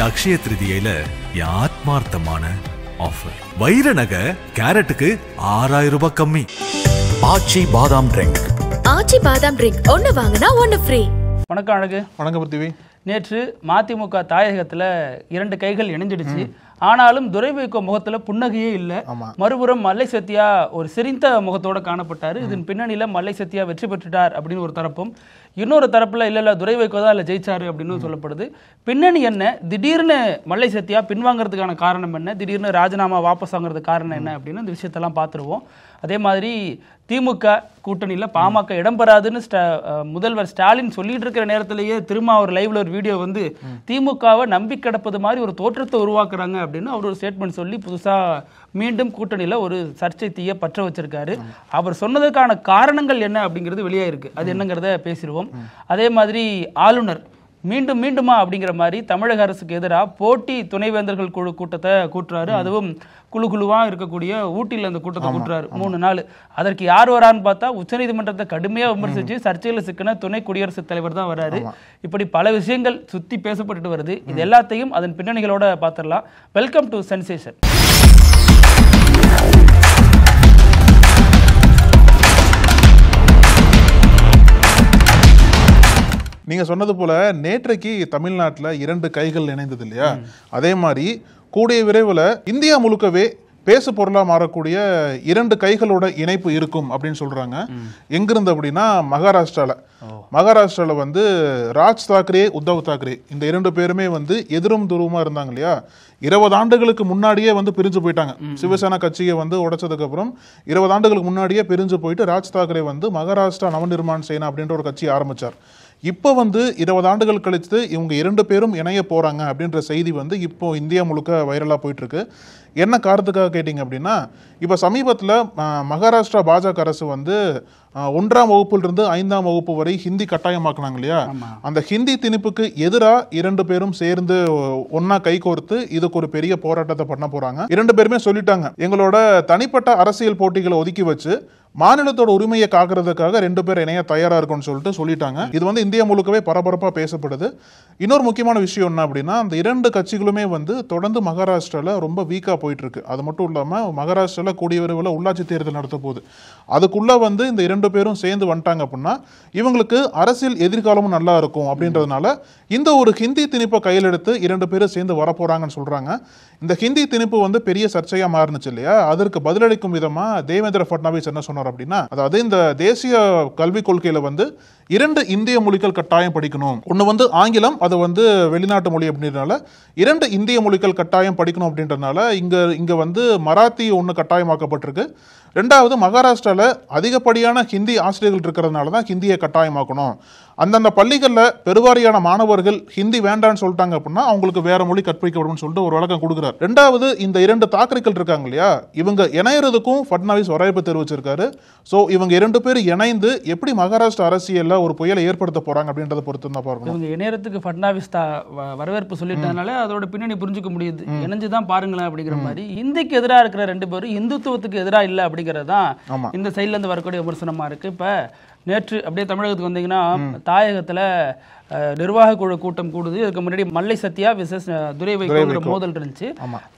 அக்ஷய திருதியில ஆத்மார்த்தமான ஆஃபர். வைர நகை கேரட்டுக்கு 6000 ரூபாய் கம்மி. ஆச்சி பாதாம் ட்ரிங்க். ஆச்சி பாதாம் ட்ரிங்க் ஒன்னு வாங்கினா ஒன்னு ஃப்ரீ. வணக்கம் அழகு. வணக்கம் பிருத்திவி. நேற்று மதிமுக தாயகத்துல 2 கைகள் இணைஞ்சிடுச்சு. ஆனாலும் துரை வைகோ முகத்துல புன்னகையே இல்லை. மறுபுறம் மல்லை சத்யா ஒரு சிரிந்த முகத்தோட காணப்பட்டாரு. இதன் பின்னணியில மல்லை சத்யா வெற்றி பெற்றுட்டார் அப்படின்னு ஒரு தரப்பும், இன்னொரு தரப்புல இல்ல துரை வைகோ தான் இல்ல ஜெயிச்சாரு அப்படின்னு சொல்லப்படுது. பின்னணி என்ன? திடீர்னு மல்லை சத்யா பின்வாங்கிறதுக்கான காரணம் என்ன? திடீர்னு ராஜினாமா வாபஸ் வாங்குறதுக்கு காரணம் என்ன அப்படின்னு இந்த விஷயத்தெல்லாம் பார்த்துருவோம். அதே மாதிரி திமுக கூட்டணியில் பாமக இடம்பெறாதுன்னு முதல்வர் ஸ்டாலின் சொல்லிட்டு இருக்கிற நேரத்திலேயே திரும்ப அவர் லைவ்ல ஒரு வீடியோ வந்து திமுகவை நம்பி கிடப்பது மாதிரி ஒரு தோற்றத்தை உருவாக்குறாங்க அப்படின்னு அவர் ஒரு ஸ்டேட்மெண்ட் சொல்லி புதுசா மீண்டும் கூட்டணியில் ஒரு சர்ச்சை தீய பற்ற வச்சிருக்காரு. அவர் சொன்னதுக்கான காரணங்கள் என்ன அப்படிங்கிறது வெளியாயிருக்கு. அது என்னங்கிறத பேசிடுவோம். அதே மாதிரி ஆளுநர் மீண்டும் மீண்டுமா அப்படிங்கிற மாதிரி தமிழக அரசுக்கு எதிராக போட்டி துணைவேந்தர்கள் குழு கூட்டத்தை கூட்டுறாரு. அதுவும் குழுவா இருக்கக்கூடிய ஊட்டியில் அந்த கூட்டத்தை கூட்டுறாரு 3 நாள். அதற்கு யார் வரான்னு பார்த்தா உச்சநீதிமன்றத்தை கடுமையாக விமர்சிச்சு சர்ச்சையில் சிக்கின துணை குடியரசுத் தலைவர் தான் வராரு. இப்படி பல விஷயங்கள் சுத்தி பேசப்பட்டு வருது. இது எல்லாத்தையும் அதன் பின்னணிகளோட பார்த்துடலாம். Welcome to sensation. நீங்க சொன்னது போல நேற்றைக்கு தமிழ்நாட்டில் 2 கைகள் இணைந்தது இல்லையா? அதே மாதிரி கூடிய விரைவில் இந்தியா முழுக்கவே பேசு பொருளா மாறக்கூடிய 2 கைகளோட இணைப்பு இருக்கும் அப்படின்னு சொல்றாங்க. எங்கிருந்து அப்படின்னா மகாராஷ்டிரால வந்து ராஜ் தாக்கரே, உத்தவ் தாக்கரே இந்த 2 பேருமே வந்து எதிரும் துருவமா இருந்தாங்க இல்லையா? 20 ஆண்டுகளுக்கு முன்னாடியே வந்து பிரிஞ்சு போயிட்டாங்க. சிவசேனா கட்சியை வந்து உடைச்சதுக்கு அப்புறம் 20 ஆண்டுகளுக்கு முன்னாடியே பிரிஞ்சு போயிட்டு ராஜ் தாக்கரே வந்து மகாராஷ்டிரா நவநிர்மாண் சேனா அப்படின்ற ஒரு கட்சி ஆரம்பிச்சார். இப்போ வந்து 20 ஆண்டுகள் கழித்து இவங்க 2 பேரும் இணைய போறாங்க அப்படின்ற செய்தி வந்து இப்போ இந்தியா முழுக்க வைரலாக போயிட்டு இருக்கு. என்ன காரணத்துக்காக கேட்டிங்க அப்படின்னா, இப்போ சமீபத்தில் மகாராஷ்டிரா பாஜக அரசு வந்து 1ஆம் வகுப்பிலிருந்து 5ஆம் வகுப்பு வரை ஹிந்தி கட்டாயமாக்குனாங்க இல்லையா? அந்த ஹிந்தி திணிப்புக்கு எதிராக 2 பேரும் சேர்ந்து ஒன்னா கை கோர்த்து இதுக்கு ஒரு பெரிய போராட்டத்தை பண்ண போறாங்க. 2 பேருமே சொல்லிட்டாங்க, எங்களோட தனிப்பட்ட அரசியல் போட்டிகளை ஒதுக்கி வச்சு மாநிலத்தோட உரிமையை காக்கிறதுக்காக 2 பேர் இணைய தயாரா இருக்கும்னு சொல்லிட்டாங்க. இது வந்து இந்தியா முழுக்கவே பரபரப்பா பேசப்படுது. இன்னொரு முக்கியமான விஷயம் என்ன அப்படின்னா, அந்த 2 கட்சிகளுமே வந்து தொடர்ந்து மகாராஷ்டிரால ரொம்ப வீக்கா போயிட்டு இருக்கு. அது மட்டும் இல்லாம மகாராஷ்டிரால கூடிய விரைவில் உள்ளாட்சி தேர்தல் நடத்த போகுது. அதுக்குள்ள வந்து இந்த 2 பேரும் சேர்ந்து வந்துட்டாங்க அப்படின்னா இவங்களுக்கு அரசியல் எதிர்காலமும் நல்லா இருக்கும் அப்படின்றதுனால இந்த ஒரு ஹிந்தி திணிப்பை கையில் எடுத்து 2 பேரும் சேர்ந்து வரப்போறாங்கன்னு சொல்றாங்க. இந்த ஹிந்தி திணிப்பு வந்து பெரிய சர்ச்சையா மாறுனுச்சு இல்லையா? அதற்கு பதிலளிக்கும் விதமா தேவேந்திர பட்னாவிஸ் என்ன சொன்னார் அப்படின்னா, அதாவது இந்த தேசிய கல்விக் கொள்கையில வந்து 2 இந்திய மொழிகள் கட்டாயம் படிக்கணும். ஒன்று வந்து ஆங்கிலம், அது வந்து வெளிநாட்டு மொழி அப்படின்றதுனால 2 இந்திய மொழிகள் கட்டாயம் படிக்கணும் அப்படின்றதுனால இங்க வந்து மராத்தி ஒன்று கட்டாயமாக்கப்பட்டிருக்கு. 2வது மகாராஷ்டிரால அதிகப்படியான ஹிந்தி ஆசிரியர்கள் இருக்கிறதுனால தான் ஹிந்தியை கட்டாயமாக்கணும். அந்தந்த பள்ளிகளில் பெருவாரியான மாணவர்கள் ஹிந்தி வேண்டான்னு சொல்லிட்டாங்க அப்படின்னா அவங்களுக்கு வேற மொழி கற்பிக்கப்படும் சொல்லிட்டு ஒரு வழக்கம் கொடுக்குறாரு. 2வது இந்த 2 தாக்கரைகள் இருக்காங்க இல்லையா, இவங்க இணையறதுக்கும் பட்னாவிஸ் வரவேற்பு தெரிவிச்சிருக்காரு. ஸோ இவங்க 2 பேரும் இணைந்து எப்படி மகாராஷ்டிரா அரசியல்ல ஒரு புயலை ஏற்படுத்த போறாங்க அப்படின்றத பொறுத்து தான் பார்க்கணும். இவங்க இணையறதுக்கு பட்னாவிஸ் வரவேற்பு சொல்லிட்டதுனால அதோட பின்னணி புரிஞ்சுக்க முடியுது. இணைஞ்சுதான் பாருங்களேன் அப்படிங்கிற மாதிரி. இந்திக்கு எதிராக இருக்கிற 2 பேரும் இந்துத்துவத்துக்கு எதிராக இல்லை அப்படிங்கிறது தான் இந்த சைட்ல இருந்து வரக்கூடிய விமர்சனமா இருக்கு. இப்ப நேற்று அப்படியே தமிழகத்துக்கு வந்தீங்கன்னா தாயகத்துல நிர்வாக குழு கூட்டம் கூடுது. இதுக்கு முன்னாடி மல்லை சத்யா விசஸ் துரை வைகோ மோதல் இருந்துச்சு.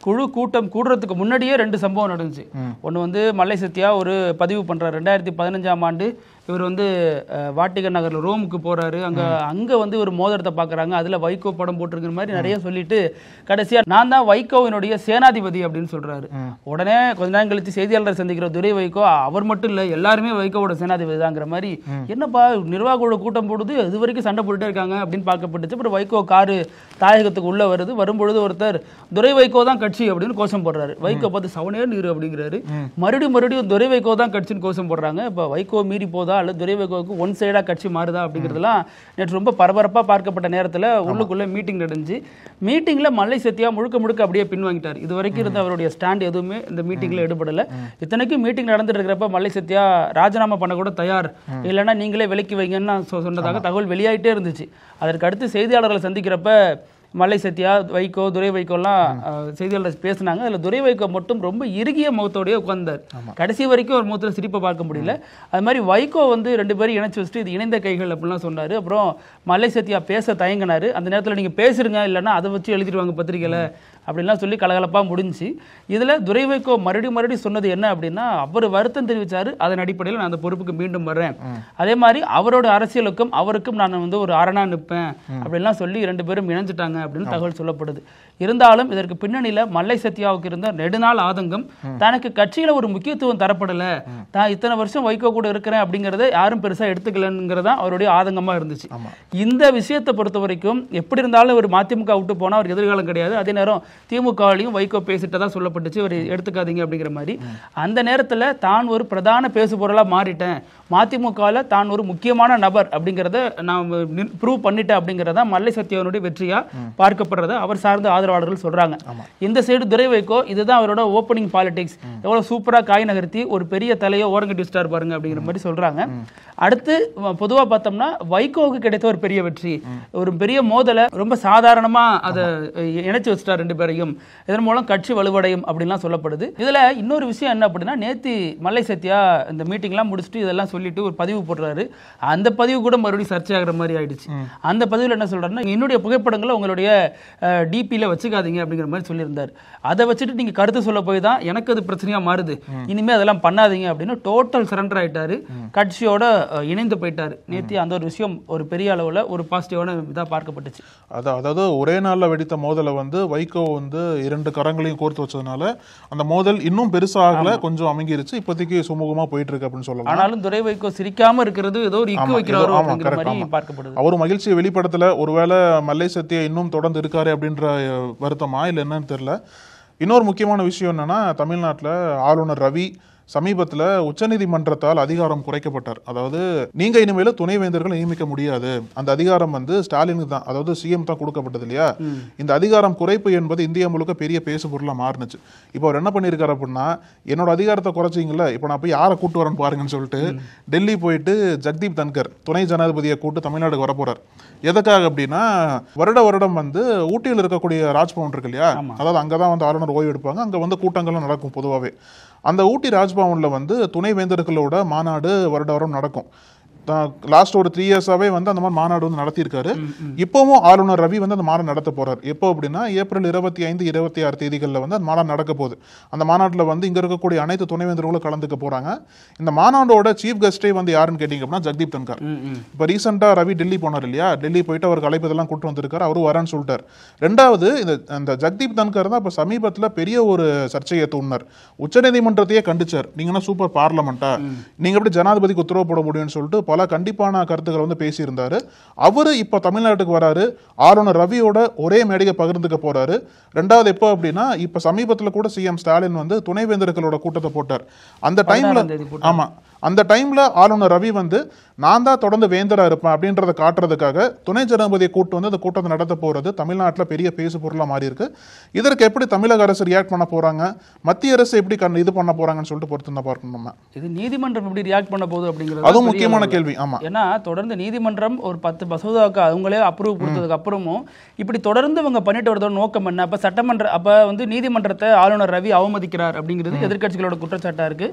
குழு கூட்டம் கூடுறதுக்கு முன்னாடியே 2 சம்பவம் நடந்துச்சு. ஒன்று வந்து மல்லை சத்யா ஒரு பதிவு பண்றாரு. 2015ஆம் ஆண்டு இவர் வந்து வாட்டிகன் நகர்ல ரோமுக்கு போறாரு. அங்க வந்து ஒரு மோதிரத்தை பாக்குறாங்க. அதுல வைகோ படம் போட்டிருக்கிற மாதிரி நிறைய சொல்லிட்டு கடைசியா நான் தான் வைகோவினுடைய சேனாதிபதி அப்படின்னு சொல்றாரு. உடனே கொஞ்ச நேரம் கழிச்சு செய்தியாளர் சந்திக்கிற துரை வைகோ அவர் மட்டும் இல்ல எல்லாருமே வைகோவோட சேனாதிபதி தாங்கிற மாதிரி, என்னப்பா நிர்வாக கூட்டம் போடுது இது வரைக்கும் சண்டை போட்டுட்டே இருக்காங்க அப்படின்னு பார்க்கப்பட்டுச்சு. அப்புறம் வைகோ காரு தாயகத்துக்கு உள்ள வருது. வரும்பொழுது ஒருத்தர் துரை வைகோ தான் கட்சி அப்படின்னு கோஷம் போடுறாரு. வைகோ பார்த்து சவனே நீரு அப்படிங்கிறாரு. மறுபடியும் துரை வைகோ தான் கட்சின்னு கோஷம் போடுறாங்க. இப்ப வைகோ மீறி போதா அல்லது துரை வைகோவுக்கு ஒன் சைடா கட்சி மாறுதா அப்படிங்கிறதுலாம் நேற்று ரொம்ப பரபரப்பா பார்க்கப்பட்ட நேரத்தில் உள்ளுக்குள்ள மீட்டிங் நடந்துச்சு. மீட்டிங்ல மல்லை சத்யா முழுக்க அப்படியே பின்வாங்கிட்டார். இது வரைக்கும் இருந்த அவருடைய ஸ்டாண்ட் எதுவுமே இந்த மீட்டிங்ல எடுபடல. இத்தனைக்கும் மீட்டிங் நடந்துட்டு இருக்கிறப்ப மல்லை சத்யா ராஜினாமா பண்ண கூட தயார், இல்லைன்னா நீங்களே விலக்கி வைங்கன்னு சொன்னதாக தகவல் வெளியாயிட்டே இருந்துச்சு. அதற்கு அடுத்து செய்தியாளர்களை சந்திக்கிறப்ப மல்லை சத்யா, வைகோ, துரை வைகோலாம் செய்தியாளர் பேசினாங்க. அதில் துரை வைகோ மட்டும் ரொம்ப இறுகிய முகத்தோடய உட்கார்ந்தார். கடைசி வரைக்கும் ஒரு முகத்தில் சிரிப்பை பார்க்க முடியல. அது மாதிரி வைகோ வந்து 2 பேரும் இணைச்சு வச்சுட்டு இது இணைந்த கைகள் அப்படிலாம் சொன்னார். அப்புறம் மல்லை சத்யா பேச தயங்கினார். அந்த நேரத்தில் நீங்கள் பேசுறீங்க, இல்லைன்னா அதை வச்சு எழுதிடுவாங்க பத்திரிகையில் அப்படின்லாம் சொல்லி கலகலப்பாக முடிஞ்சு. இதில் துரை வைகோ மறுபடியும் சொன்னது என்ன அப்படின்னா, அவர் வருத்தம் தெரிவித்தார். அதன் அடிப்படையில் நான் அந்த பொறுப்புக்கு மீண்டும் வர்றேன், அதே மாதிரி அவரோட அரசியலுக்கும் அவருக்கும் நான் வந்து ஒரு அரணா நிற்பேன் அப்படின்லாம் சொல்லி 2 பேரும் இணைஞ்சிட்டாங்க அப்படின்னு தகவல் சொல்லப்படுது. இருந்தாலும் இதற்கு பின்னணியில் மல்லை சத்யாவுக்கு இருந்த நெடுநாள் ஆதங்கம், தனக்கு கட்சியில் ஒரு முக்கியத்துவம் தரப்படலை, தான் இத்தனை வருஷம் வைகோ கூட இருக்கிறேன் அப்படிங்கிறத யாரும் பெருசாக எடுத்துக்கலங்கிறதா அவருடைய ஆதங்கமாக இருந்துச்சு. இந்த விஷயத்தை பொறுத்த வரைக்கும் எப்படி இருந்தாலும் ஒரு மதிமுக விட்டு போனால் அவருக்கு எதிர்காலம் கிடையாது. அதே நேரம் திமுகவிலையும் வைகோ பேசிட்டதா சொல்லப்பட்டுச்சு, ஒரு எடுத்துக்காதீங்க அப்படிங்கிற மாதிரி. அந்த நேரத்தில் தான் ஒரு பிரதான பேசுபொருளாக மாறிட்டேன், மதிமுகவில் தான் ஒரு முக்கியமான நபர் அப்படிங்கிறத நான் ப்ரூவ் பண்ணிட்டேன் அப்படிங்கிறதா மல்லை சத்யாவினுடைய வெற்றியா பார்க்கப்படுறத அவர் சார்ந்த ஆதரவாளர்கள் சொல்றாங்க. இந்த சைடு துரை வைகோ இதுதான் அவரோட ஓப்பனிங் பாலிடிக்ஸ், எவ்வளவு சூப்பரா காய் நகர்த்தி ஒரு பெரிய தலையை ஓரங்கட்டி ஸ்டார் பாருங்க அப்படிங்கிற மாதிரி சொல்றாங்க. அடுத்து பொதுவாக பார்த்தோம்னா வைகோவுக்கு கிடைத்த ஒரு பெரிய வெற்றி, ஒரு பெரிய மோதலை ரொம்ப சாதாரணமா அதை இணைச்சு வச்சுட்டார் 2 பேரையும். இதன் மூலம் கட்சி வலுவடையும் அப்படின்லாம் சொல்லப்படுது. இதுல இன்னொரு விஷயம் என்ன அப்படின்னா, நேத்தி மல்லை சத்யா இந்த மீட்டிங்லாம் முடிச்சுட்டு இதெல்லாம் சொல்லிட்டு ஒரு பதிவு போடுறாரு. அந்த பதிவு கூட மறுபடியும் சர்ச்சையாகிற மாதிரி ஆயிடுச்சு. அந்த பதிவில் என்ன சொல்றாருன்னா, என்னுடைய புகைப்படங்களை உங்களுடைய டிபியில் வச்சுக்காதீங்க அப்படிங்கிற மாதிரி சொல்லியிருந்தார். அதை வச்சுட்டு நீங்க கருத்து சொல்ல போய் தான் எனக்கு அது பிரச்சனையா மாறுது, இனிமே அதெல்லாம் பண்ணாதீங்க அப்படின்னு டோட்டல் சரண்டர் ஆயிட்டாரு, கட்சியோட இணைந்து போயிட்டாரு. நேத்தி அந்த ஒரு விஷயம் ஒரு பெரிய அளவில் ஒரு பாசிட்டிவான இதாக பார்க்கப்பட்டுச்சு. அதாவது ஒரே நாளில் வெடித்த மோதலை வந்து வைகோ வந்து 2 கரங்களையும் கோர்த்து வச்சதுனால அந்த மோதல் இன்னும் பெருசாகல, கொஞ்சம் அமைங்கிருச்சு, இப்போதைக்கு சுமூகமா போயிட்டு இருக்கு அப்படின்னு சொல்லலாம். ஆனாலும் துரை வைகோ சிரிக்காம இருக்கிறது ஏதோ ஒரு இக்கு வைக்கிறாரோ அப்படிங்கிற மாதிரி பார்க்கப்படுது. அவர் மகிழ்ச்சியை வெளிப்படுத்தல, ஒருவேளை மல்லை சத்யா இன்னும் தொடர்ந்து இருக்காரு அப்படின்ற வருத்தமா இல்லை என்னன்னு தெரியல. இன்னொரு முக்கியமான விஷயம் என்னன்னா, தமிழ்நாட்டில் ஆளுநர் ரவி சமீபத்தில் உச்சநீதிமன்றத்தால் அதிகாரம் குறைக்கப்பட்டார். அதாவது நீங்க இனிமேல துணைவேந்தர்கள் நியமிக்க முடியாது, அந்த அதிகாரம் வந்து ஸ்டாலினுக்கு தான், அதாவது சிஎம் தான் கொடுக்கப்பட்டது இல்லையா. இந்த அதிகாரம் குறைப்பு என்பது இந்தியா முழுக்க பெரிய பேசு பொருளா மாறுனுச்சு. இப்போ அவர் என்ன பண்ணியிருக்காரு அப்படின்னா, என்னோட அதிகாரத்தை குறைச்சிங்களா, இப்போ நான் போய் யாரை கூட்டு வரேன்னு பாருங்கன்னு சொல்லிட்டு டெல்லி போயிட்டு ஜெகதீப் தன்கர் துணை ஜனாதிபதியை கூட்டு தமிழ்நாடுக்கு வரப்போறார். எதுக்காக அப்படின்னா, வருடம் வந்து ஊட்டியில் இருக்கக்கூடிய ராஜ்பவன் இருக்கு இல்லையா, அதாவது அங்கதான் வந்து ஆளுநர் ஓய்வு எடுப்பாங்க, அங்க வந்து கூட்டங்கள்லாம் நடக்கும் பொதுவாகவே. அந்த ஊட்டி ராஜ்பவன்ல வந்து துணைவேந்தர்களோட மாநாடு வருடம் நடக்கும். லாஸ்ட் ஒரு 3 இயர்ஸாவே வந்து அந்த மாதிரி மாநாடு வந்து நடத்தியிருக்காரு. இப்பவும் ஆளுநர் ரவி வந்து அந்த மாநாடு நடத்த போறாரு. எப்போ அப்படின்னா ஏப்ரல் 25, 26 தேதிகளில் வந்து அந்த மாநாடு நடக்க போகுது. அந்த மாநாட்டில் வந்து இங்க இருக்கக்கூடிய அனைத்து துணைவேந்தர்களும் கலந்துக்க போறாங்க. இந்த மாநாடோட சீஃப் கெஸ்டே வந்து யாருன்னு கேட்டீங்க அப்படின்னா ஜெகதீப் தன்கர். இப்போ ரீசெண்டா ரவி டெல்லி போனார் இல்லையா, டெல்லி போயிட்டு அவருக்கு அழைப்பதெல்லாம் கூட்டு வந்திருக்காரு, அவரும் வரேன்னு சொல்லிட்டார். 2வது இந்த ஜெகதீப் தன்கர் தான் இப்போ சமீபத்தில் பெரிய ஒரு சர்ச்சையை தூண்டினார். உச்சநீதிமன்றத்தையே கண்டிச்சார், நீங்கன்னா சூப்பர் பார்லமெண்டா, நீங்க எப்படி ஜனாதிபதிக்கு உத்தரவு போட முடியும்னு சொல்லிட்டு பல கண்டிப்பான கருத்துக்களை வந்து பேசியிருந்தாரு. அவரு இப்ப தமிழ்நாட்டுக்கு வராரு, ஆளுநர் ரவியோட ஒரே மேடையை பகிர்ந்துக்க போறாரு. 2வது எப்போ அப்படின்னா, இப்ப சமீபத்தில் கூட சிஎம் ஸ்டாலின் வந்து துணைவேந்தர்களோட கூட்டத்தை போட்டார். அந்த டைம்ல அந்த டைம்ல ஆளுநர் ரவி வந்து நான் தான் தொடர்ந்து வேந்தரா இருப்பேன் அப்படின்றத காட்டுறதுக்காக துணை ஜனாதிபதியை கூட்டு வந்து அந்த கூட்டத்தை நடத்த போறது தமிழ்நாட்டில் பெரிய பேசு பொருளா மாறி இருக்கு. இதற்கு எப்படி தமிழக அரசு ரியாக்ட் பண்ண போறாங்க, மத்திய அரசு எப்படி இது பண்ண போறாங்கன்னு சொல்லிட்டு பொறுத்து தான் பார்க்கணும். நம்ம இது நீதிமன்றம் எப்படி ரியாக்ட் பண்ண போகுது அப்படிங்கிறது அதுவும் முக்கியமான கேள்வி. ஆமா, ஏன்னா தொடர்ந்து நீதிமன்றம் ஒரு 10 மசோதாவுக்கு அவங்களே அப்ரூவ் கொடுத்ததுக்கு அப்புறமும் இப்படி தொடர்ந்து இவங்க பண்ணிட்டு வரதோட நோக்கம் என்ன? அப்ப சட்டமன்ற வந்து நீதிமன்றத்தை ஆளுநர் ரவி அவமதிக்கிறார் அப்படிங்கிறது எதிர்க்கட்சிகளோட குற்றச்சாட்டா இருக்கு.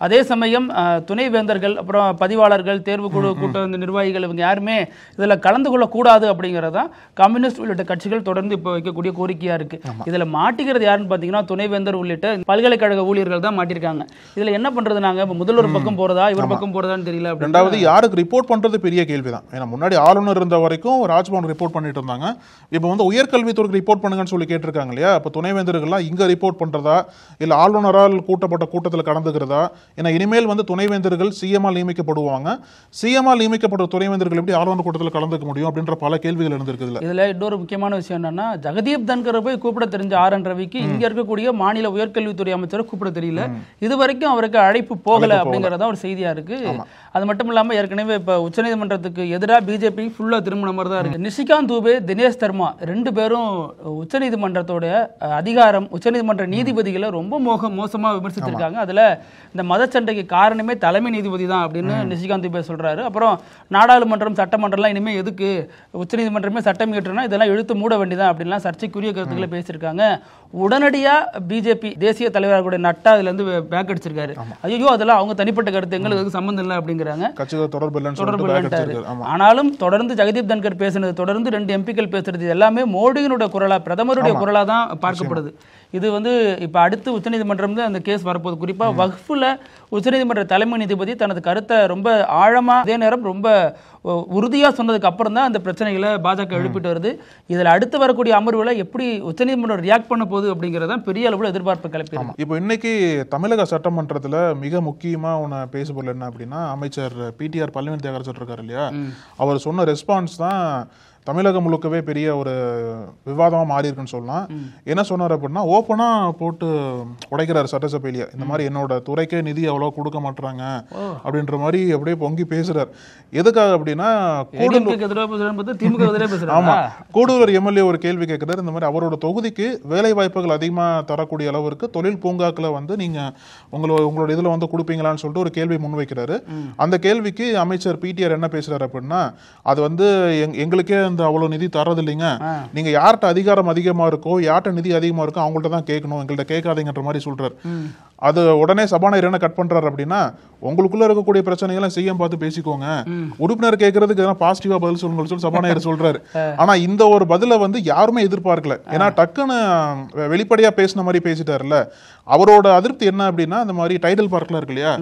அதே சமயம் துணைவேந்தர்கள், அப்புறம் பதிவாளர்கள், தேர்வு குழு கூட்ட நிர்வாகிகள், இவங்க யாருமே இதுல கலந்து கொள்ள கூடாது அப்படிங்கறதான் கம்யூனிஸ்ட் உள்ளிட்ட கட்சிகள் தொடர்ந்து இப்ப வைக்கக்கூடிய கோரிக்கையா இருக்கு. இதுல மாட்டிக்கிறது யாருன்னு பாத்தீங்கன்னா துணைவேந்தர் உள்ளிட்ட பல்கலைக்கழக ஊழியர்கள் தான் மாட்டிருக்காங்க. இதுல என்ன பண்றது, நாங்க முதல்வர் பக்கம் போறதா இவர் பக்கம் போறதான்னு தெரியல. 2வது யாருக்கு ரிப்போர்ட் பண்றது பெரிய கேள்விதான். ஏன்னா முன்னாடி ஆளுநர் இருந்த வரைக்கும் ராஜ்பவன் ரிப்போர்ட் பண்ணிட்டு இருந்தாங்க, இப்ப வந்து உயர்கல்வித்துறைக்கு ரிப்போர்ட் பண்ணுங்கன்னு சொல்லி கேட்டிருக்காங்க இல்லையா. அப்ப துணைவேந்தர்கள்லாம் இங்க ரிப்போர்ட் பண்றதா இல்ல ஆளுநரால் கூட்டப்பட்ட கூட்டத்தில் கலந்துக்கிறதா? ஏன்னா இனிமேல் வந்து துணைவேந்தர்கள் சிஎம்ஆல் நியமிக்கப்படுவாங்க, சிஎம்ஆல் நியமிக்கப்பட்ட துணைவேந்தர்கள் எப்படி ஆளுநர் கூட்டத்தில் கலந்துக்க முடியும் அப்படின்ற பல கேள்விகள் இருந்திருக்குதுல. இதுல இன்னொரு முக்கியமான விஷயம் என்னன்னா, ஜெகதீப் தன்கரை போய் கூப்பிட தெரிஞ்ச ஆர்.என். ரவிக்கு இங்க இருக்கக்கூடிய மாநில உயர்கல்வித்துறை அமைச்சரை கூப்பிட தெரியல, இது வரைக்கும் அவருக்கு அழைப்பு போகல அப்படிங்கறத ஒரு செய்தியா இருக்கு. அது மட்டும் இல்லாமல் ஏற்கனவே இப்போ உச்சநீதிமன்றத்துக்கு எதிராக பிஜேபி ஃபுல்லாக திரும்பின மாதிரி தான் இருக்கு. நிஷிகாந்த் துபே, தினேஷ் சர்மா 2 பேரும் உச்சநீதிமன்றத்தோட அதிகாரம், உச்சநீதிமன்ற நீதிபதிகளை ரொம்ப மோசமாக விமர்சித்திருக்காங்க. அதில் இந்த மதச்சண்டைக்கு காரணமே தலைமை நீதிபதி தான் அப்படின்னு நிஷிகாந்த் துபே சொல்றாரு. அப்புறம் நாடாளுமன்றம் சட்டமன்றம்லாம் இனிமேல் எதுக்கு, உச்சநீதிமன்றமே சட்டம் இயற்றுனா இதெல்லாம் இழுத்து மூட வேண்டியதான் அப்படின்லாம் சர்ச்சைக்குரிய கருத்துக்களை பேசியிருக்காங்க. உடனடியாக பிஜேபி தேசிய தலைவராக கூட நட்டா அதுல இருந்து பேக் அடிச்சிருக்காரு. ஐயோ அதெல்லாம் அவங்க தனிப்பட்ட கருத்து, எங்களுக்கு சம்பந்தம் இல்லை அப்படிங்கிறாங்க. ஆனாலும் தொடர்ந்து ஜெகதீப் தன்கர் பேசினது, தொடர்ந்து 2 எம்பிக்கள் பேசுறது எல்லாமே மோடியினுடைய குரலா, பிரதமருடைய குரலா தான் பார்க்கப்படுது. இது இப்ப அடுத்து உச்சநீதிமன்றம் அந்த கேஸ் வரப்போகுது. குறிப்பா வக்ஃப்ல உச்சநீதிமன்ற தலைமை நீதிபதி தனது கருத்தை ரொம்ப ஆழமா, அதே நேரம் ரொம்ப உறுதியா சொன்னதுக்கு அப்புறம் தான் அந்த பிரச்சனைகளை பாஜக எழுப்பிட்டு வருது. இதுல அடுத்து வரக்கூடிய அமர்வுல எப்படி உச்சநீதிமன்றம் ரியாக்ட் பண்ண போகுது அப்படிங்கறத பெரிய அளவுல எதிர்பார்ப்பு கிளப்பி. இப்போ இன்னைக்கு தமிழக சட்டமன்றத்துல மிக முக்கியமா ஒன்று பேசுபொருள் என்ன அப்படின்னா, அமைச்சர் பிடிஆர் பழனிவேல் தியாகராஜன் சொல்லிருக்காரு இல்லையா, அவர் சொன்ன ரெஸ்பான்ஸ் தான் தமிழகம் முழுக்கவே பெரிய ஒரு விவாதமாக மாறி இருக்குன்னு சொல்லலாம். என்ன சொன்னார் அப்படின்னா, ஓப்பனா போட்டு உடைக்கிறார் சட்டசபையிலேயே. இந்த மாதிரி என்னோட துறைக்கே நிதி அவ்வளோ கொடுக்க மாட்டாங்க அப்படின்ற மாதிரி அப்படியே பொங்கி பேசுறார். எதுக்காக அப்படின்னா, கூடலூர் எம்எல்ஏ ஒரு கேள்வி கேட்கிறார். இந்த மாதிரி அவரோட தொகுதிக்கு வேலை வாய்ப்புகள் அதிகமாக தரக்கூடிய அளவிற்கு தொழில் பூங்காக்களை நீங்க உங்களோட இதுல கொடுப்பீங்களான்னு சொல்லிட்டு ஒரு கேள்வி முன்வைக்கிறாரு. அந்த கேள்விக்கு அமைச்சர் பிடிஆர் என்ன பேசுறாரு அப்படின்னா, அது எங்களுக்கே அவ்வளவு நிதி தரது இல்லைங்க, நீங்க யார்கிட்ட அதிகாரம் அதிகமா இருக்கோ, யார்கிட்ட நிதி அதிகமா இருக்கோ அவங்கள்ட்ட தான் கேட்கணும், எங்கள்கிட்ட கேட்காதீங்கன்ற மாதிரி சொல்றாரு. அது உடனே சபாநாயகர் என்ன கட் பண்றாரு அப்படின்னா, உங்களுக்குள்ள இருக்கக்கூடிய பிரச்சனைகளை சிஎம் பார்த்து பேசிக்கோங்க, உறுப்பினர் கேட்கறதுக்கு எதனா பாசிட்டிவா பதில் சொல்லுங்க சொல்லி சபாநாயகர் சொல்றாரு. ஆனா இந்த ஒரு பதில யாருமே எதிர்பார்க்கல. ஏன்னா டக்குன்னு வெளிப்படையா பேசின மாதிரி பேசிட்டாருல. அவரோட அதிருப்தி என்ன அப்படின்னா, இந்த மாதிரி டைடல் பார்க்ல இருக்கு இல்லையா,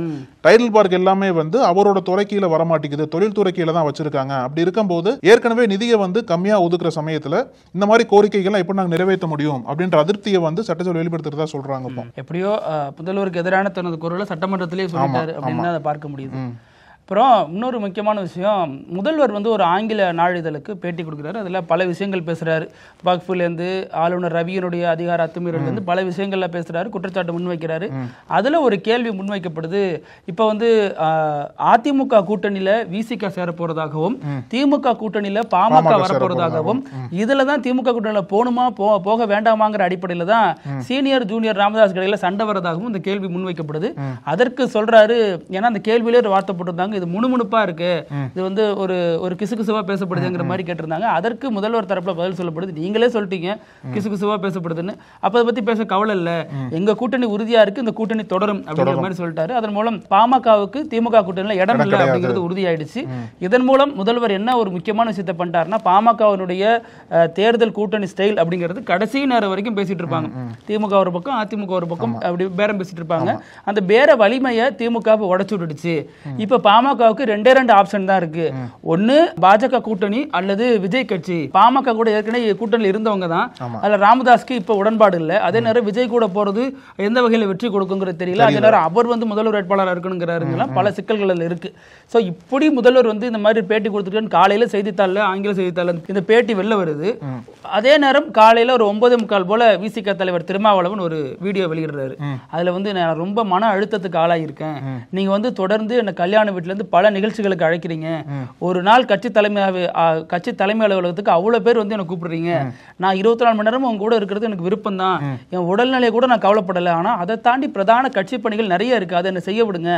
டைடல் பார்க் எல்லாமே அவரோட துறை கீழே வரமாட்டேங்குது, தொழில்துறை கீழே தான் வச்சிருக்காங்க. அப்படி இருக்கும்போது ஏற்கனவே நிதியை கம்மியா ஒதுக்குற சமயத்துல இந்த மாதிரி கோரிக்கைகளை எப்படி நாங்க நிறைவேற்ற முடியும் அப்படின்ற அதிருப்தியை சட்டசபை வெளிப்படுத்துறதா சொல்றாங்க. எப்படியோ முதல்வருக்கு எதிரான தனது குரலை சட்டமன்றத்திலேயே சொல்லிட்டாரு அப்படின்னு அதை பார்க்க முடியுது. அப்புறம் இன்னொரு முக்கியமான விஷயம், முதல்வர் ஒரு ஆங்கில நாளிதழுக்கு பேட்டி கொடுக்குறாரு. அதில் பல விஷயங்கள் பேசுகிறாரு. வக்ஃப்லேருந்து ஆளுநர் ரவியினுடைய அதிகார அத்துமீறல்லேருந்து பல விஷயங்கள்ல பேசுகிறாரு, குற்றச்சாட்டு முன்வைக்கிறாரு. அதில் ஒரு கேள்வி முன்வைக்கப்படுது. இப்போ அதிமுக கூட்டணியில் விசிக சேர போகிறதாகவும், திமுக கூட்டணியில் பாமக வரப்போகிறதாகவும், இதில் தான் திமுக கூட்டணியில் போகணுமா போக வேண்டாமாங்கிற அடிப்படையில் தான் சீனியர் ஜூனியர் ராமதாஸ் கடையில் சண்டை வரதாகவும் இந்த கேள்வி முன்வைக்கப்படுது. அதற்கு சொல்றாரு, ஏன்னா அந்த கேள்வியிலே ஒரு வார்த்தை போட்டிருந்தாங்க, இது முணுமுணுப்பா இருக்கு, இது ஒரு கிசுகிசுவா பேசப்படுதுங்கிற மாதிரி கேட்டிருந்தாங்க. அதற்கு முதல்வர் தரப்புல பதில் சொல்லப்படுது, நீங்களே சொல்லிட்டீங்க கிசுகிசுவா பேசப்படுதுன்னு, அப்ப அதை பத்தி பேச கவலை இல்ல, எங்க கூட்டணி உறுதியா இருக்கு, இந்த கூட்டணி தொடரும் அப்படிங்கிற மாதிரி சொல்லிட்டாரு. அதன் மூலம் பாமகவுக்கு திமுக கூட்டணியில இடம் இல்லை அப்படிங்கிறது உறுதியாயிடுச்சு. இதன் மூலம் முதல்வர் என்ன ஒரு முக்கியமான விஷயத்தை பண்ணிட்டாருன்னா, பாமகவினுடைய தேர்தல் கூட்டணி ஸ்டைல் அப்படிங்கிறது கடைசி நேரம் வரைக்கும் பேசிட்டு இருப்பாங்க. திமுக ஒரு பக்கம், அதிமுக ஒரு பக்கம், அப்படி பேரம் பேசிட்டு இருப்பாங்க. அந்த பேர வலிமையை திமுக உடைச்சு விட்டுடுச்சு. இப்ப பாமகவுக்கு 2 ஆப்ஷன் தான் இருக்கு. ஒன்னு பாஜக கூட்டணி அல்லது விஜய் கட்சி. பாமக கூட ஏற்கனவே கூட்டணியில் இருந்தவங்க தான். அதுல ராமதாஸ்க்கு இப்ப உடன்பாடு இல்லை. அதே நேரம் விஜய் கூட போறது எந்த வகையில வெற்றி கொடுக்குங்கிறது தெரியல. அதே நேரம் அவர் முதல்வர் வேட்பாளராக இருக்கணுங்கிறாருங்களா, பல சிக்கல்கள் இருக்கு. சோ இப்படி முதல்வர் இந்த மாதிரி பேட்டி கொடுத்துட்டு காலையில செய்தித்தாள்ல, ஆங்கில செய்தித்தாள் இந்த பேட்டி வெளில வருது. அதே நேரம் காலையில ஒரு 9:45 போல விசிக தலைவர் திருமாவளவன் ஒரு வீடியோ வெளியிடுறாரு. அதுல நான் ரொம்ப மன அழுத்தத்துக்கு ஆளாயிருக்கேன், நீங்க தொடர்ந்து என்ன கல்யாண வீட்டுல இருந்து பல நிகழ்ச்சிகளுக்கு அழைக்கிறீங்க, ஒரு நாள் கட்சி தலைமை அலுவலகத்துக்கு அவ்வளவு பேர் என்ன கூப்பிடுறீங்க, நான் 24 மணி நேரமும் உங்க கூட இருக்கிறது எனக்கு விருப்பம் தான், என் உடல்நிலையை கூட நான் கவலைப்படலை, ஆனா அதை தாண்டி பிரதான கட்சி பணிகள் நிறைய இருக்கு, அதை என்ன செய்ய விடுங்க,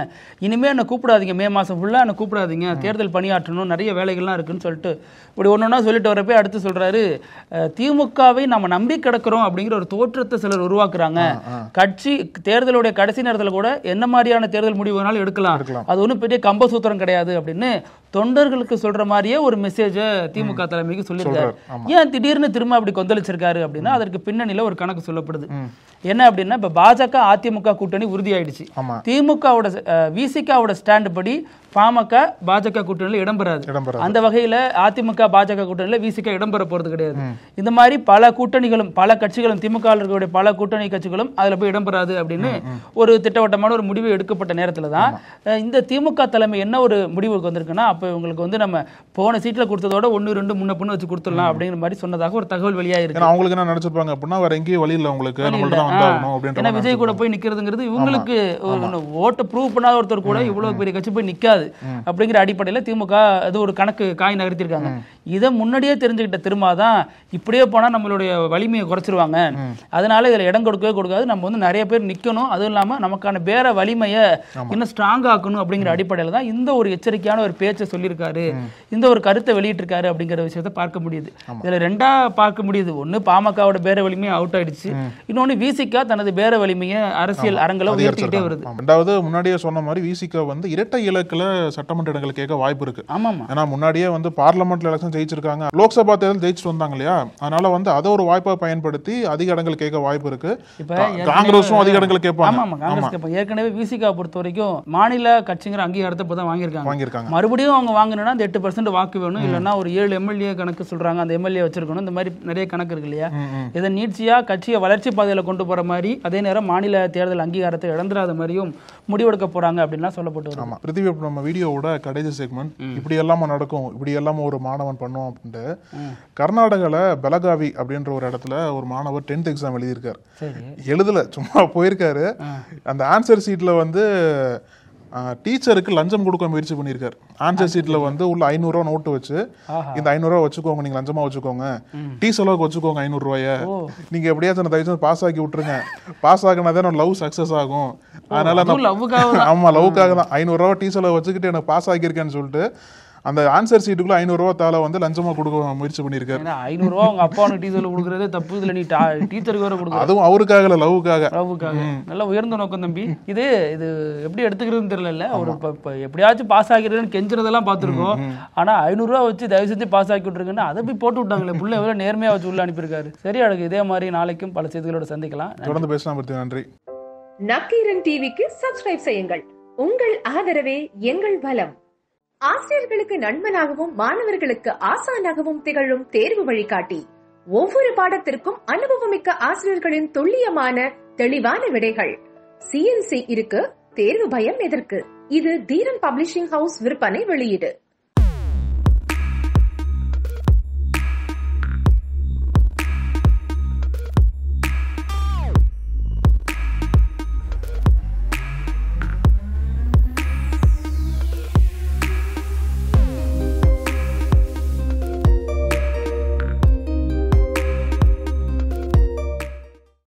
இனிமே என்ன கூப்பிடாதீங்க, மே மாசம் ஃபுல்லா என்ன கூப்பிடாதீங்க, தேர்தல் பணியாற்றணும், நிறைய வேலைகள்லாம் இருக்குன்னு சொல்லிட்டு இப்படி ஒன்னொன்னா சொல்லிட்டு வரப்பே அடுத்து சொல்றாரு, திமுகவை நம்ம நம்பி கிடக்கிறோம் அப்படிங்கிற ஒரு தோற்றத்தை சிலர் உருவாக்குறாங்க. கட்சி தேர்தலுடைய கடைசி நேரத்தில் கூட என்ன மாதிரியான தேர்தல் முடிவு வேணாலும் எடுக்கலாம், அது ஒன்றும் பெரிய கம்பசூத்திரம் கிடையாது அப்படின்னு தொண்டர்களுக்கு சொல்ற மாதிரியே ஒரு மெசேஜ திமுக தலைமைக்கு சொல்லியிருக்காரு. ஏன் திடீர்னு திரும்ப அப்படி கொந்தளிச்சிருக்காரு அப்படின்னா, அதற்கு பின்னணியில ஒரு கணக்கு சொல்லப்படுது. என்ன அப்படின்னா, இப்ப பாஜக அதிமுக கூட்டணி உறுதியாயிடுச்சு. திமுகவோட விசிகாவோட ஸ்டாண்ட் படி பாமக பாஜக கூட்டணியில் இடம்பெறாது. அந்த வகையில அதிமுக பாஜக கூட்டணியில் விசிக இடம்பெற போறது கிடையாது. இந்த மாதிரி பல கூட்டணிகளும் பல கட்சிகளும் திமுக இருக்கக்கூடிய பல கூட்டணி கட்சிகளும் அதுல போய் இடம்பெறாது அப்படின்னு ஒரு திட்டவட்டமான ஒரு முடிவு எடுக்கப்பட்ட நேரத்துல தான் இந்த திமுக தலைமை என்ன ஒரு முடிவுக்கு வந்திருக்குன்னா, அப்ப அப்ப இவங்களுக்கு வந்து நம்ம போன சீட்ல கொடுத்ததோட 1-2 முன்ன பின்ன வச்சு கொடுத்துடலாம் அப்படிங்கிற மாதிரி சொன்னதாக ஒரு தகவல் வெளியாயிருக்கு. அவங்களுக்கு என்ன நினைச்சிருப்பாங்க அப்படின்னா வேற எங்கேயும் வழி இல்ல உங்களுக்கு, நம்மள்ட்ட தான் வந்தாகணும் அப்படின்ற. ஏன்னா விஜய் கூட போய் நிக்கிறதுங்கிறது இவங்களுக்கு ஓட்டை ப்ரூவ் பண்ணாத ஒருத்தர் கூட இவ்வளவு பெரிய கட்சி போய் நிக்காது அப்படிங்கிற அடிப்படையில திமுக அது ஒரு கணக்கு காய் நகர்த்திருக்காங்க. இதை முன்னாடியே தெரிஞ்சுக்கிட்ட திருமாதான் இப்படியே போனா நம்மளுடைய வலிமையை குறைச்சிருவாங்க, அதனால இதுல இடம் கொடுக்கவே கொடுக்காது, நம்ம வந்து நிறைய பேர் நிக்கணும், அதுவும் இல்லாம நமக்கான பேர வலிமையை இன்னும் ஸ்ட்ராங் ஆக்கணும் அப்படிங்கிற அடிப்படையில தான் இந்த ஒரு எச்சரிக்கையான ஒரு பேச்சை சொல்லியிருக்காரு, இந்த ஒரு கருத்தை வெளியிட்டிருக்காரு அப்படிங்கிற விஷயத்த பார்க்க முடியுது. இதுல ரெண்டா பார்க்க முடியுது. ஒண்ணு பாமகவோட பேர வலிமையை அவுட் ஆயிடுச்சு, இன்னொன்னு விசிக தனது பேர வலிமையை அரசியல் அரங்கில உயர்த்திக்கிட்டே வருது. ரெண்டாவது முன்னாடியே சொன்ன மாதிரி விசிக வந்து இரட்டை இலக்குல சட்டமன்ற இடங்களை கேட்க வாய்ப்பு இருக்கு. ஏன்னா முன்னாடியே வந்து பார்லிமெண்ட் எலெக்ஷன் ஜெயிச்சிருக்காங்க, லோக்சபா தேர்தல் ஜெயிச்சுட்டு வந்தாங்க இல்லையா, அதனால வந்து அதை ஒரு வாய்ப்பா பயன்படுத்தி அதிக இடங்கள் கேட்க வாய்ப்பு இருக்கு. காங்கிரஸும் அதிக இடங்கள் கேட்பாங்க. ஏற்கனவே விசிகா பொறுத்த வரைக்கும் மாநில கட்சிங்கிற அங்கீகாரத்தை இப்பதான் வாங்கியிருக்காங்க. மறுபடியும் அவங்க வாங்கணும்னா அந்த 8% வாக்கு வேணும், இல்லைன்னா ஒரு 7 எம்எல்ஏ கணக்கு சொல்றாங்க, அந்த எம்எல்ஏ வச்சிருக்கணும், இந்த மாதிரி நிறைய கணக்கு இருக்கு இல்லையா. இதை நீட்சியா கட்சியை வளர்ச்சி பாதையில கொண்டு போற மாதிரி, அதே நேரம் மாநில தேர்தல் அங்கீகாரத்தை இழந்துடாத மாதிரியும் முடிவெடுக்க போறாங்க அப்படின்லாம் சொல்லப்பட்டு வரும். பிருத்திவி, நம்ம வீடியோவோட கடைசி செக்மெண்ட் இப்படி எல்லாம நடக்கும், இப்படி எல்லாம் ஒரு மாணவன் பண்ணுவோம் அப்படின்ட்டு கர்நாடகால பெலகாவி அப்படின்ற ஒரு இடத்துல ஒரு மாணவர் 10th எக்ஸாம் எழுதியிருக்காரு. எழுதல, சும்மா போயிருக்காரு. அந்த ஆன்சர் சீட்ல வந்து டீச்சருக்கு லஞ்சம் கொடுக்க முயற்சி பண்ணியிருக்காரு. ஆன்சர் சீட்ல வந்து உள்ள 500 ரூபா நோட்டு வச்சு, இந்த 500 ரூபா வச்சுக்கோங்க, நீங்க லஞ்சமா வச்சுக்கோங்க, டீ செலவுக்கு வச்சுக்கோங்க 500 ரூபாய, நீங்க எப்படியாச்சும் தயவுசெய்து பாஸ் ஆக்கி விட்டுருங்க, பாஸ் ஆகினாதான் லவ் சக்சஸ் ஆகும், அதனால ஆமா லவ்க்காக தான் 500 ரூபா டீ செலவு வச்சுக்கிட்டு எனக்கு பாஸ் ஆகியிருக்கேன்னு சொல்லிட்டு அந்த ஆன்சர் சீட்டுக்குள்ள 500 ரூபா தால வந்து லஞ்சமா கொடுக்க முயற்சி பண்ணிருக்காரு. 500 ரூபா உங்க அப்பாவுக்கு டீச்சர்ல கொடுக்கறதே தப்பு, இதுல நீ டீச்சருக்கு வேற கொடுக்க, அதுவும் அவருக்காக இல்ல, லவ்வுக்காக. நல்ல உயர்ந்த நோக்கம் தம்பி. இது எப்படி எடுத்துக்கிறதுன்னு தெரியல. ஒரு எப்படியாச்சும் பாஸ் ஆகிறதுன்னு கெஞ்சுறதெல்லாம் பார்த்துருக்கோம், ஆனா 500 ரூபா வச்சு தயவு செஞ்சு பாஸ் ஆக்கி விட்டுருக்குன்னு அதை போய் போட்டு விட்டாங்களே, புள்ள எவ்வளவு நேர்மையா வச்சு உள்ள அனுப்பியிருக்காரு. சரி அழகு, இதே மாதிரி நாளைக்கும் பல செய்திகளோட சந்திக்கலாம். தொடர்ந்து பேசலாம். நன்றி. நக்கீரன் டிவிக்கு சப்ஸ்கிரைப் செய்யுங்கள். உங்கள் ஆதரவே எங்கள் பலம். ஆசிரியர்களுக்கு நண்பனாகவும் மாணவர்களுக்கு ஆசானாகவும் திகழும் தேர்வு வழிகாட்டி. ஒவ்வொரு பாடத்திற்கும் அனுபவமிக்க ஆசிரியர்களின் துல்லியமான தெளிவான விடைகள். CNC இருக்கு, தேர்வு பயம் எதற்கு? இது தீரன் பப்ளிஷிங் ஹவுஸ் விற்பனை வெளியீடு.